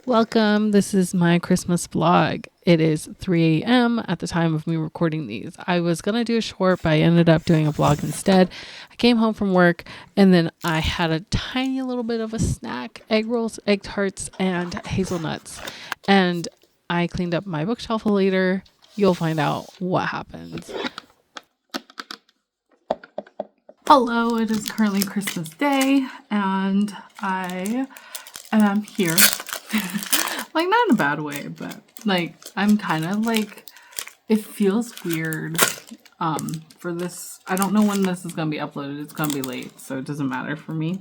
Welcome. This is my Christmas vlog. It is 3 a.m. at the time of me recording these. I was going to do a short, but I ended up doing a vlog instead. I came home from work and then I had a tiny little bit of a snack, egg rolls, egg tarts, and hazelnuts. And I cleaned up my bookshelf later. You'll find out what happens. Hello, it is currently Christmas Day and I am here. Like, not in a bad way, but like I'm kind of like, it feels weird for this. I don't know when this is gonna be uploaded. It's gonna be late, so it doesn't matter for me.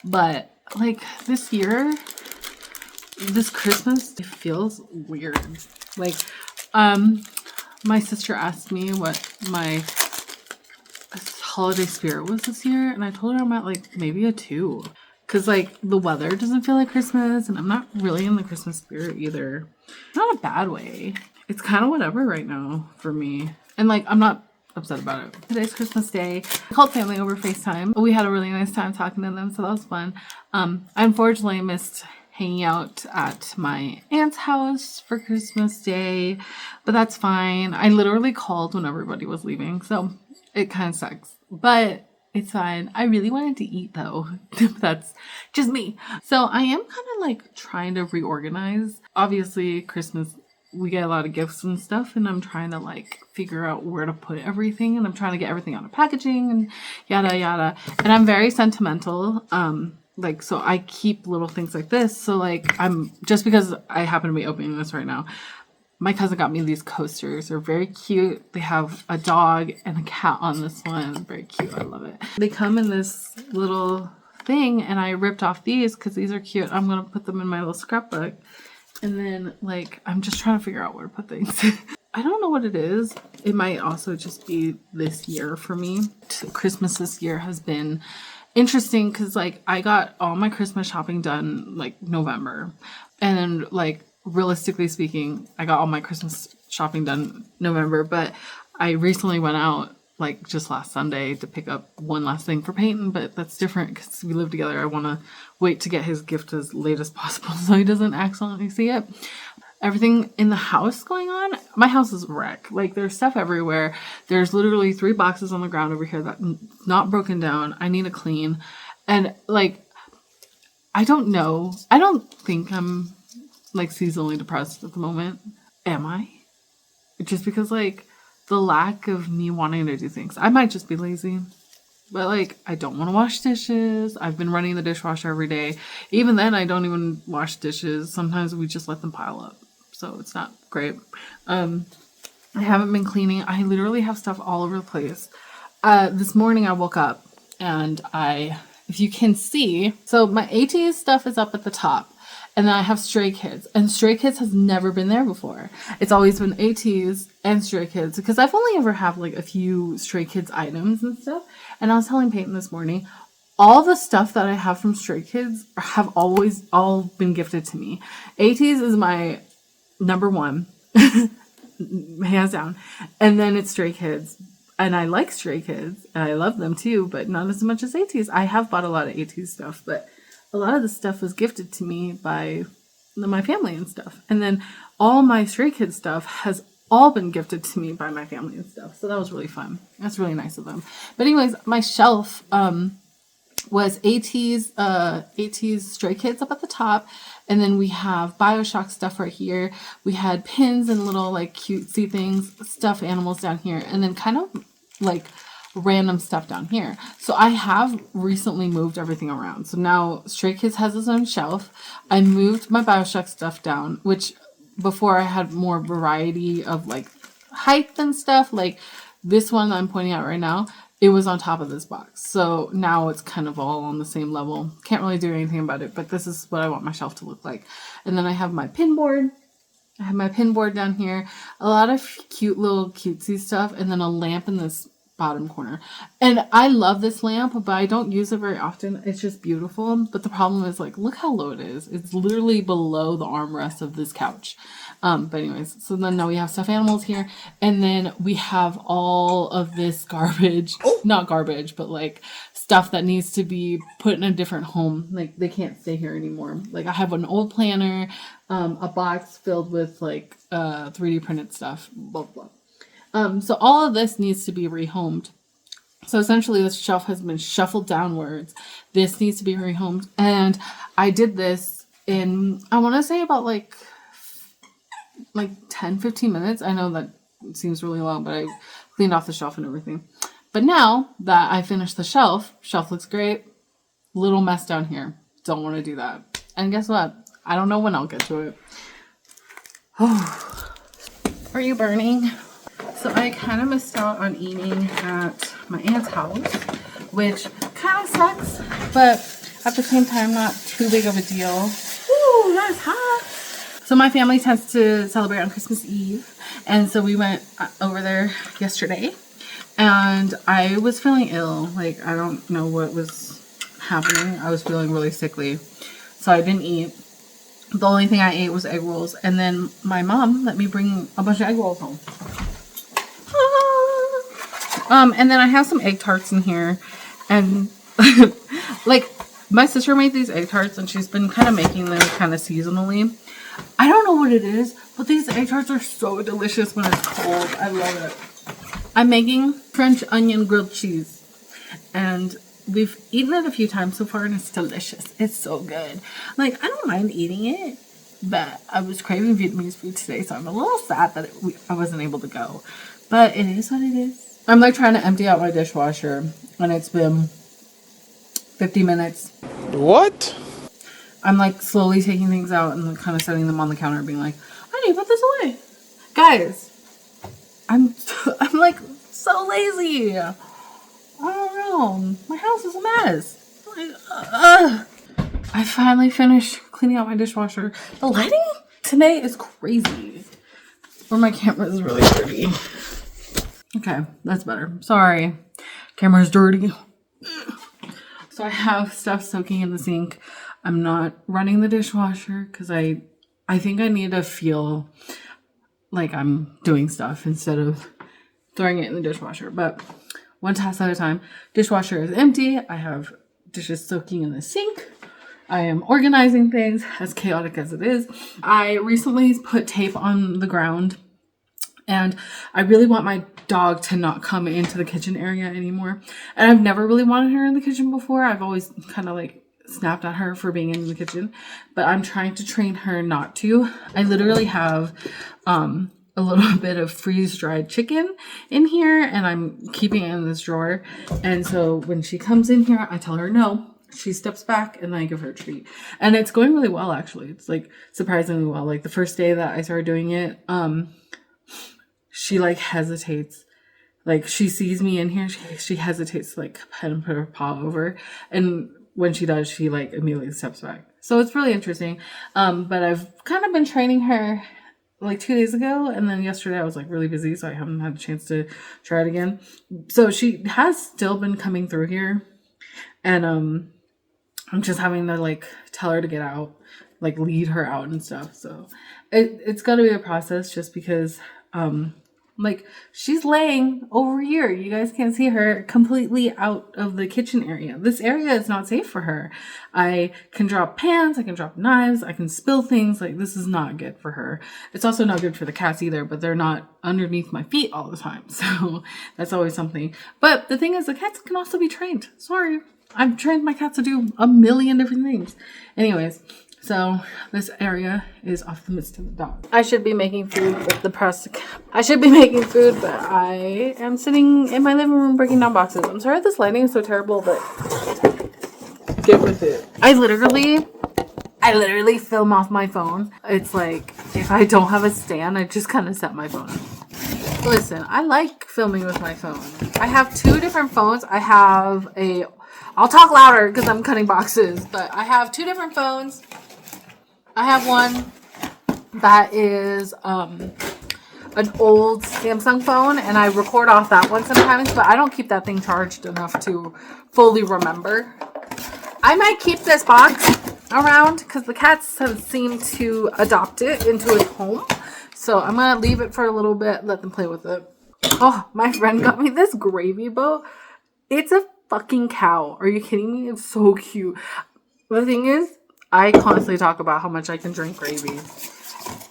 But like this year, this Christmas, it feels weird. Like my sister asked me what my holiday spirit was this year, and I told her I'm at like maybe a 2. Because, like, the weather doesn't feel like Christmas, and I'm not really in the Christmas spirit either. Not a bad way. It's kind of whatever right now for me. And, like, I'm not upset about it. Today's Christmas Day. I called family over FaceTime. We had a really nice time talking to them, so that was fun. I unfortunately missed hanging out at my aunt's house for Christmas Day, but that's fine. I literally called when everybody was leaving, so it kind of sucks. But it's fine. I really wanted to eat though. That's just me. So I am kind of like trying to reorganize. Obviously, Christmas, we get a lot of gifts and stuff, and I'm trying to like figure out where to put everything, and I'm trying to get everything out of packaging and yada yada. And I'm very sentimental. Like, so I keep little things like this. So like, I'm just because I happen to be opening this right now. My cousin got me these coasters. They're very cute. They have a dog and a cat on this one. Very cute. I love it. They come in this little thing, and I ripped off these because these are cute. I'm going to put them in my little scrapbook. And then, like, I'm just trying to figure out where to put things. I don't know what it is. It might also just be this year for me. Christmas this year has been interesting because, like, I got all my Christmas shopping done, like, November. And then, like, realistically speaking, I got all my Christmas shopping done November, but I recently went out like just last Sunday to pick up one last thing for Peyton, but that's different because we live together. I want to wait to get his gift as late as possible so he doesn't accidentally see it. Everything in the house going on, my house is a wreck. Like, there's stuff everywhere. There's literally 3 boxes on the ground over here that not broken down. I need to clean. And like, I don't know. I don't think I'm like seasonally depressed at the moment. Am I? Just because like the lack of me wanting to do things. I might just be lazy. But like, I don't want to wash dishes. I've been running the dishwasher every day. Even then, I don't even wash dishes. Sometimes we just let them pile up. So it's not great. I haven't been cleaning. I literally have stuff all over the place. This morning I woke up and if you can see, so my AT stuff is up at the top. And then I have Stray Kids. And Stray Kids has never been there before. It's always been ATs and Stray Kids. Because I've only ever had like a few Stray Kids items and stuff. And I was telling Peyton this morning, all the stuff that I have from Stray Kids have always all been gifted to me. ATs is my number 1. Hands down. And then it's Stray Kids. And I like Stray Kids. And I love them too. But not as much as ATs. I have bought a lot of AT stuff. But a lot of the stuff was gifted to me by my family and stuff. And then all my Stray Kids stuff has all been gifted to me by my family and stuff. So that was really fun. That's really nice of them. But anyways, my shelf was AT's Stray Kids up at the top. And then we have BioShock stuff right here. We had pins and little like cutesy things, stuffed animals down here. And then kind of like random stuff down here. So I have recently moved everything around. So now Stray Kids has its own shelf. I moved my BioShock stuff down, which before I had more variety of like height and stuff. Like this one that I'm pointing out right now, it was on top of this box. So now it's kind of all on the same level. Can't really do anything about it, but this is what I want my shelf to look like. And then I have my pin board. I have my pin board down here. A lot of cute little cutesy stuff. And then a lamp in this bottom corner. And I love this lamp, but I don't use it very often. It's just beautiful. But the problem is, like, look how low it is. It's literally below the armrest of this couch. But anyways, so then now we have stuffed animals here. And then we have all of this garbage. Not garbage, but like stuff that needs to be put in a different home. Like, they can't stay here anymore. Like, I have an old planner, a box filled with like 3D printed stuff, blah, blah. So all of this needs to be rehomed. So essentially this shelf has been shuffled downwards. This needs to be rehomed. And I did this in, I want to say about like 10, 15 minutes. I know that seems really long, but I cleaned off the shelf and everything. But now that I finished the shelf looks great. Little mess down here. Don't want to do that. And guess what? I don't know when I'll get to it. Oh, are you burning? So I kind of missed out on eating at my aunt's house, which kind of sucks, but at the same time, not too big of a deal. Ooh, that's hot. So my family tends to celebrate on Christmas Eve, and so we went over there yesterday, and I was feeling ill. Like, I don't know what was happening. I was feeling really sickly, so I didn't eat. The only thing I ate was egg rolls, and then my mom let me bring a bunch of egg rolls home. And then I have some egg tarts in here, and like, my sister made these egg tarts, and she's been kind of making them kind of seasonally. I don't know what it is, but these egg tarts are so delicious when it's cold. I love it. I'm making French onion grilled cheese, and we've eaten it a few times so far, and it's delicious. It's so good. Like, I don't mind eating it, but I was craving Vietnamese food today, so I'm a little sad that I wasn't able to go. But it is what it is. I'm like trying to empty out my dishwasher, and it's been 50 minutes. What? I'm like slowly taking things out and kind of setting them on the counter, being like, I need to put this away. Guys, I'm like so lazy. I don't know. My house is a mess. Like, I finally finished cleaning out my dishwasher. The lighting today is crazy. Or my camera is really dirty. Okay, that's better. Sorry. Camera's dirty. So I have stuff soaking in the sink. I'm not running the dishwasher because I think I need to feel like I'm doing stuff instead of throwing it in the dishwasher. But one task at a time. Dishwasher is empty. I have dishes soaking in the sink. I am organizing things, as chaotic as it is. I recently put tape on the ground, and I really want my dog to not come into the kitchen area anymore. And I've never really wanted her in the kitchen before. I've always kind of like snapped at her for being in the kitchen, but I'm trying to train her not to. I literally have a little bit of freeze-dried chicken in here, and I'm keeping it in this drawer. And so when she comes in here, I tell her no. She steps back, and I give her a treat. And it's going really well, actually. It's like surprisingly well. Like the first day that I started doing it, she like hesitates. Like, she sees me in here, she hesitates to like pet and put her paw over. And when she does, she like immediately steps back. So it's really interesting. But I've kind of been training her like 2 days ago. And then yesterday I was like really busy, so I haven't had a chance to try it again. So she has still been coming through here. And I'm just having to like tell her to get out, like lead her out and stuff. So it's got to be a process, just because like, she's laying over here. You guys can't see her, completely out of the kitchen area. This area is not safe for her. I can drop pans, I can drop knives, I can spill things. Like, this is not good for her. It's also not good for the cats either, but they're not underneath my feet all the time. So that's always something. But the thing is, the cats can also be trained. Sorry. I've trained my cats to do a million different things. Anyways, so this area is off limits to the dog. I should be making food with the press. I should be making food, but I am sitting in my living room breaking down boxes. I'm sorry this lighting is so terrible, but get with it. I literally film off my phone. It's like, if I don't have a stand, I just kind of set my phone up. Listen, I like filming with my phone. I have 2 different phones. I'll talk louder because I'm cutting boxes, but I have 2 different phones. I have one that is an old Samsung phone and I record off that one sometimes, but I don't keep that thing charged enough to fully remember. I might keep this box around because the cats have seemed to adopt it into its home. So I'm going to leave it for a little bit, let them play with it. Oh, my friend got me this gravy boat. It's a fucking cow. Are you kidding me? It's so cute. The thing is, I constantly talk about how much I can drink gravy.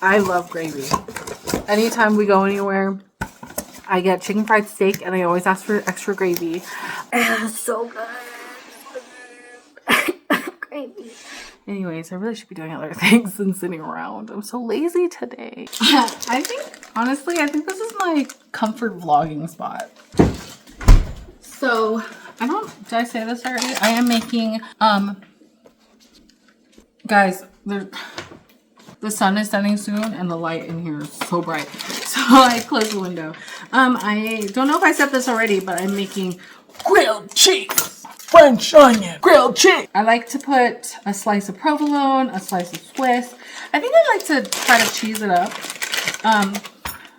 I love gravy. Anytime we go anywhere, I get chicken fried steak and I always ask for extra gravy. And it's so good. Gravy. Anyways, I really should be doing other things than sitting around. I'm so lazy today. I think this is my comfort vlogging spot. So, did I say this already? I am making, guys, the sun is setting soon and the light in here is so bright. So I closed the window. I don't know if I said this already, but I'm making grilled cheese. French onion. Grilled cheese. I like to put a slice of provolone, a slice of Swiss. I think I like to try to cheese it up.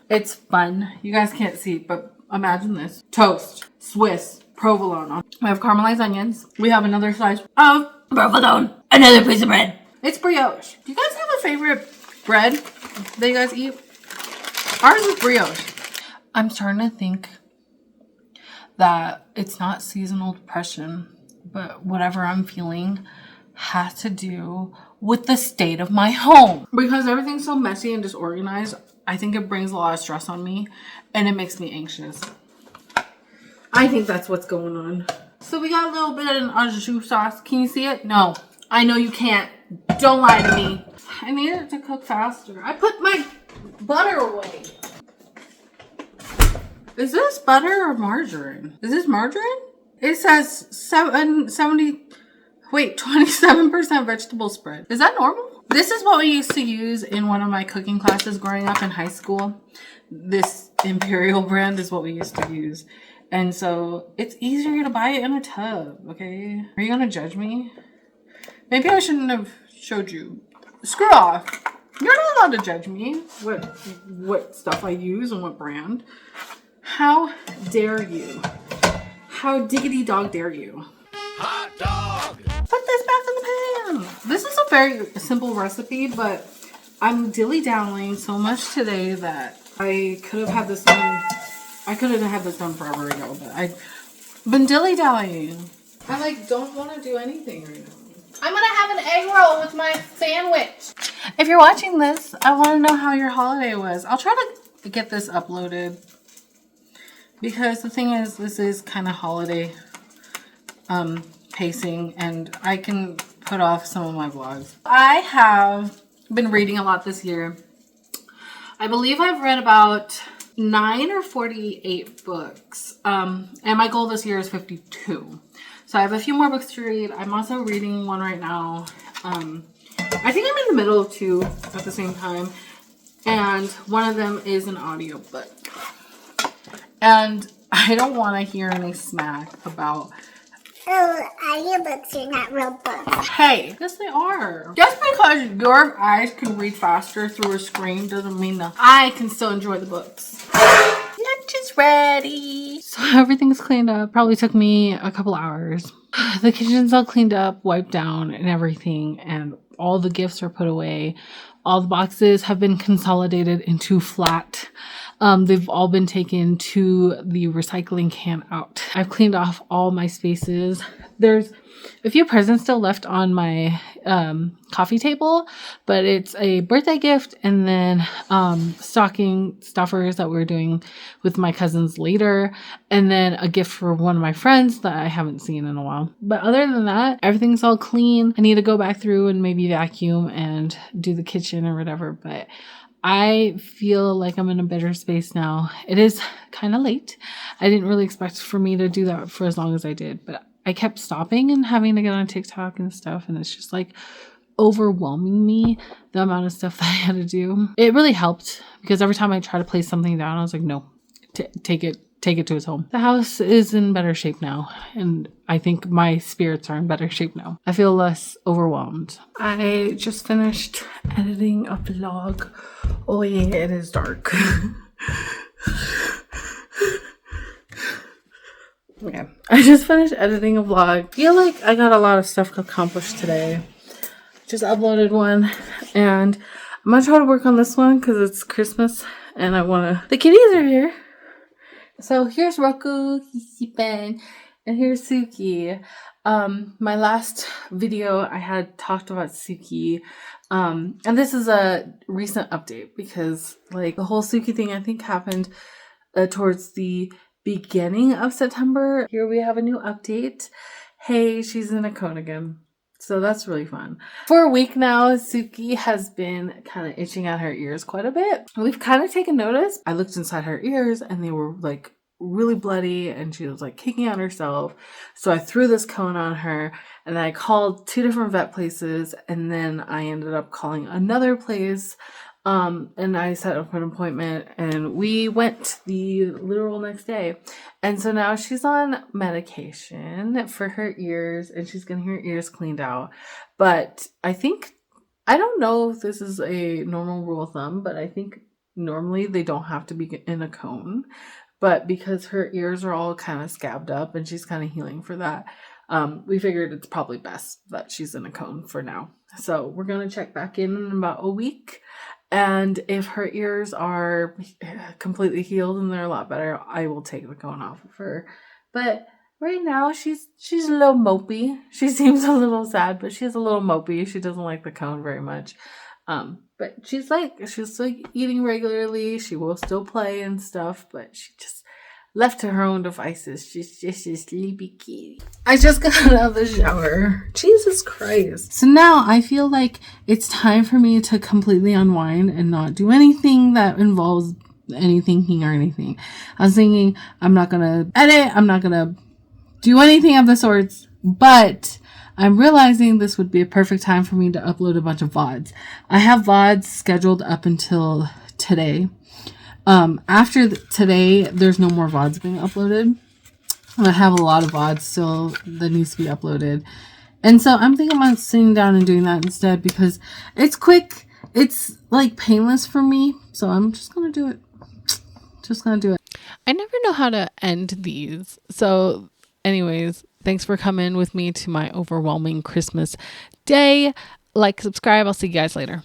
It's fun. You guys can't see, but imagine this. Toast, Swiss, provolone. We have caramelized onions. We have another slice of provolone. Another piece of bread. It's brioche. Do you guys have a favorite bread that you guys eat? Ours is brioche. I'm starting to think that it's not seasonal depression, but whatever I'm feeling has to do with the state of my home. Because everything's so messy and disorganized, I think it brings a lot of stress on me and it makes me anxious. I think that's what's going on. So we got a little bit of an au jus sauce. Can you see it? No. I know you can't. Don't lie to me. I need it to cook faster. I put my butter away. Is this butter or margarine? Is this margarine? It says 27% vegetable spread. Is that normal? This is what we used to use in one of my cooking classes growing up in high school. This Imperial brand is what we used to use. And so it's easier to buy it in a tub, okay? Are you gonna judge me? Maybe I shouldn't have showed you. Screw off. You're not allowed to judge me what stuff I use and what brand. How dare you? How diggity dog dare you? Hot dog! Put this back in the pan. This is a very simple recipe, but I'm dilly-dallying so much today that I could have had this done. I could have had this done forever ago, but I've been dilly-dallying. I don't want to do anything right now. I'm gonna have an egg roll with my sandwich. If you're watching this, I want to know how your holiday was. I'll try to get this uploaded because the thing is, this is kind of holiday pacing, and I can put off some of my vlogs. I have been reading a lot this year. I believe I've read about 9 or 48 books, and my goal this year is 52. So I have a few more books to read. I'm also reading one right now. I think I'm in the middle of 2 at the same time. And one of them is an audiobook. And I don't want to hear any smack about, oh, audiobooks are not real books. Hey, yes they are. Just because your eyes can read faster through a screen doesn't mean that I can still enjoy the books. Lunch is ready. So everything's cleaned up. Probably took me a couple hours. The kitchen's all cleaned up, wiped down and everything. And all the gifts are put away. All the boxes have been consolidated into flat. They've all been taken to the recycling can out. I've cleaned off all my spaces. There's a few presents still left on my coffee table, but it's a birthday gift and then stocking stuffers that we're doing with my cousins later, and then a gift for one of my friends that I haven't seen in a while. But other than that, everything's all clean. I need to go back through and maybe vacuum and do the kitchen or whatever, but I feel like I'm in a better space now. It is kind of late. I didn't really expect for me to do that for as long as I did, but I kept stopping and having to get on TikTok and stuff, and it's just overwhelming me, the amount of stuff that I had to do. It really helped because every time I try to place something down, I was like, no, take it to its home. The house is in better shape now, and I think my spirits are in better shape now. I feel less overwhelmed. I just finished editing a vlog. Oh yeah, it is dark. Okay, I just finished editing a vlog. I feel like I got a lot of stuff accomplished today. Just uploaded one, and I'm gonna try to work on this one because it's Christmas and I wanna. The kitties are here. So here's Roku, he's sleeping, and here's Suki. My last video I had talked about Suki, and this is a recent update because like the whole Suki thing I think happened towards the beginning of September. Here we have a new update. Hey, she's in a cone again. So that's really fun. For a week now, Suki has been kind of itching at her ears quite a bit. We've kind of taken notice. I looked inside her ears and they were like really bloody and she was like kicking at herself. So I threw this cone on her and I called 2 different vet places and then I ended up calling another place. And I set up an appointment and we went the literal next day. And so now she's on medication for her ears and she's getting her ears cleaned out. But I don't know if this is a normal rule of thumb, but I think normally they don't have to be in a cone. But because her ears are all kind of scabbed up and she's kind of healing for that, we figured it's probably best that she's in a cone for now. So we're going to check back in about a week. And if her ears are completely healed and they're a lot better, I will take the cone off of her. But right now, she's a little mopey. She seems a little sad, but she's a little mopey. She doesn't like the cone very much. But she's eating regularly. She will still play and stuff, but she just left to her own devices. She's just a sleepy kitty. I just got out of the shower. Jesus Christ. So now I feel like it's time for me to completely unwind and not do anything that involves any thinking or anything. I was thinking I'm not going to edit. I'm not going to do anything of the sorts. But I'm realizing this would be a perfect time for me to upload a bunch of VODs. I have VODs scheduled up until today. After today, there's no more VODs being uploaded. I have a lot of VODs still that needs to be uploaded. And so I'm thinking about sitting down and doing that instead because it's quick. It's like painless for me. So I'm just going to do it. I never know how to end these. So anyways, thanks for coming with me to my overwhelming Christmas day. Like, subscribe. I'll see you guys later.